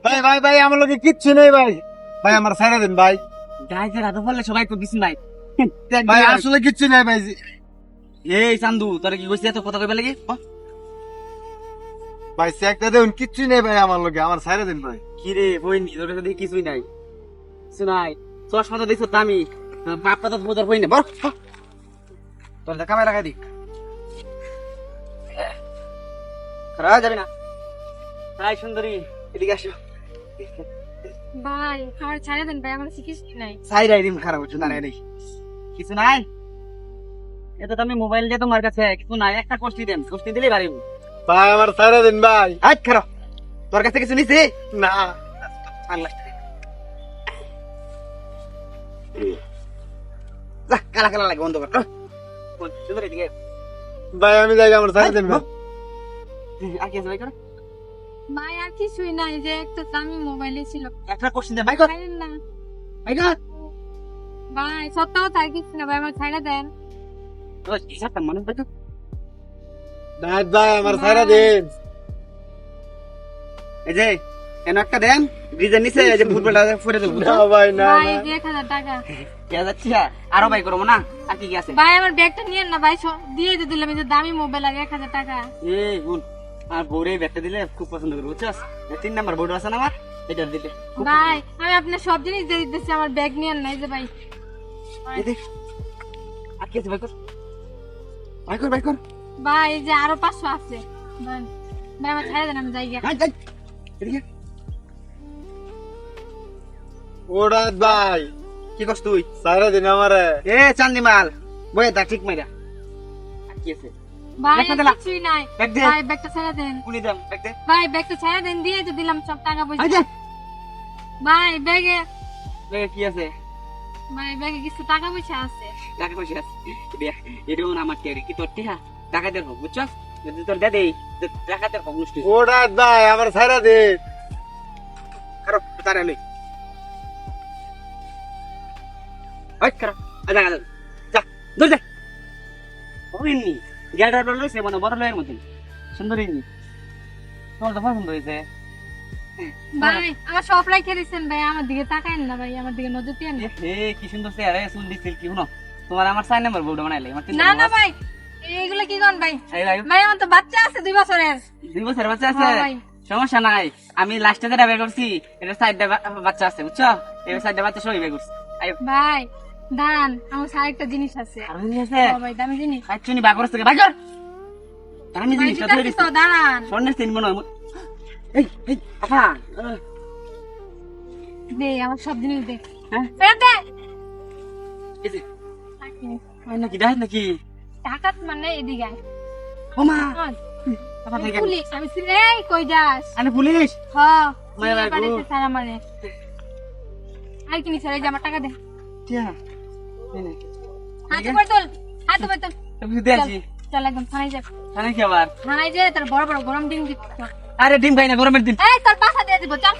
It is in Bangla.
ভাই ভাই ভাই আমার লোকে কিচ্ছু নেই ভাই, ভাই আমার ছাড়া দেন ভাই, গাইজের হাতে পড়লে সবাই তো দিস নাই। ভাই আসলে কিচ্ছু নেই ভাই। এই চান্দু তোরা কি কইছিস এত কথা কইবে লাগি? ভাই চেকটা দেন, কিচ্ছু নেই ভাই আমার লোকে, আমার ছাড়া দেন ভাই। কি রে বইনি তোর কাছে দেখি কিছুই নাই, কিছু নাই। চশমা তো দেখছো দামি, বাপটা তো বোঝার বই না। বল তোর কামে লাগাই দি, খারাপ যাবে না। হাই সুন্দরী, এদিকে আসো। ভাই আমার ছাড়া দেন ভাই, আমার কিছু নাই। সাই রাই দিম খারাপ হচ্ছে না রে, কিছু নাই। এটা তো আমি মোবাইল দিয়ে তোমার কাছে কিছু নাই, একটা কষ্টি দেন, কষ্টি দিলেই পারিব। ভাই আমার ছাড়া দেন ভাই। হাই খারাপ, তোর কাছে কিছু নিছি না আল্লাহ যা, কালা কালা লাগে বন্ধ কর। সুন্দর এদিকে ভাই, আমি যাই, আমার ছাড়া দেন ভাই। আর কি আছে ভাই? কর ভাই আর কিছুই নাই, যে একটা দামি মোবাইলে ছিল। একটা কোশ্চেন দে ভাই, কর ছাড়েন না ভাই, কর। ভাই, সত্য তার কিছু না ভাই, আমার ছাড়া দেন। ওই হিসাবটা মনে ভাই তো। ভাই ভাই আমার ছাড়া দেন। এই যে কেন একটা দেন, ব্রিজের নিচে এই যে ফুটবলটা ফুটে দেবো। না ভাই না ভাই না। যে 1000 টাকা। কে যাচ্ছি আরো ভাই করবো না, আর কি কি আছে? ভাই আমার ব্যাগটা নিয়েন না ভাই, দিয়ে তো দিলাম, এই যে দামি মোবাইল আর 1000 টাকা। এই গুণ আর বউরে ব্যাগটা দিলে খুব পছন্দ করবে, বুঝছস? 3 নাম্বার বউটা আছে না আমার, এটা দিলে খুব ভাই আমি আপনার সব জিনিস দিয়ে দিতেছি, আমার ব্যাগ নিয়েন না। এই যে ভাই, পছন্দ। এই দেখ, আর কি আছে ভাই? কর ভাই, কর ভাই, কর। ভাই এই যে আরো 500 আছে। ভাই ভাই আমার ছাড়া দেন, আমি যাই গিয়া। ভাই, যাই এদিকে। ওরা ভাই কি করছ তুই? ছাড়া দিন আমারে। এ চান্দিমাল বয়ে দা ঠিক মাইরা। আর কি আছে? ভাই ব্যাগটা আর দিলা? কিছুই নাই। ব্যাগ দে। ভাই ব্যাগটা ছাড়া দেন। কুনি দাম ব্যাগ দে। ভাই ব্যাগটা ছাড়া দেন, দিয়ে তো দিলাম সব টাকা ভাই পয়সা। দে। ভাই ব্যাগে, ব্যাগে কি আছে? ভাই ব্যাগে কিছু টাকা পয়সা আছে। টাকা পয়সা আছে। এটাও না আমার টেরি কি তোর টিহা টাকাদের হোক, বুঝছস? যদি তোর দে দেই টাকাদের হোক নষ্ট। ওরা ভাই আমার ছাড়া দেন। খারাপ তারে লই। ওই খারাপ আজা আজা যা দূর যা। ওইনি গেডা লইছে মানে বড় লয়ের মতন সুন্দরী নি। তোমার তো পছন্দ হইছে। ভাই আমার সব রাইখে দিছেন ভাই, আমার দিকে তাকায়েন না ভাই, আমার দিকে নজর দিয়েন না। হে কি সুন্দর চেহারা, চুল দিছিল কি শুনো। তোমার আমার 4 নাম্বার বউটা বানাইলে আমার 3 না না ভাই, এইগুলা কি কোন ভাই? এই ভাই ভাই আমার তো বাচ্চা আছে 2 বছরের। 2 বছর বাচ্চা আছে। হ্যাঁ ভাই। সমস্যা নাই, আমি লাস্টে যেটা বের করছি এটা সাইডে বাচ্চা আছে, বুঝছো? এই সাইডে বাচ্চা সবই বের করছি। আইও ভাই দাঁড়ান, আমার সাথে একটা জিনিস আছে। আর হই আছে ও ভাই দামি জিনিস। আইছুনি বাগরস থেকে বাগর আমি ভাই জিনিসটা দিতাছি ধরে দিছি তো, দাঁড়ান। স্বর্ণের চেইন মনে হয়। এই এই আপা দে আমার সব জিনিস দে। হ্যাঁ ফেরত দে। এই যে ওই নাকি ডাইট নাকি টাকা মানে এদিকে আয়। ওমা আয়। আপা আমি থেকে পুলিশ, আমি এই কই যাস? আরে পুলিশ হ্যাঁ মায়ের পুলিশ বাবু। পাঠাইছে স্যার আমারে। আর কি নিছ, এই যে আমার টাকা দে। টিয়া এই নে হাত উপরে তোল, হাত উপরে তোল। তুমি দিয়েছি চল একদম থানায় যা। জানি কি আবার। থানায় যে তোর বড় বড় গরম ডিম দিচ্ছ। আরে ডিম খাই না গরমের দিন। এই তোর পাশা দিয়ে দিব, চল।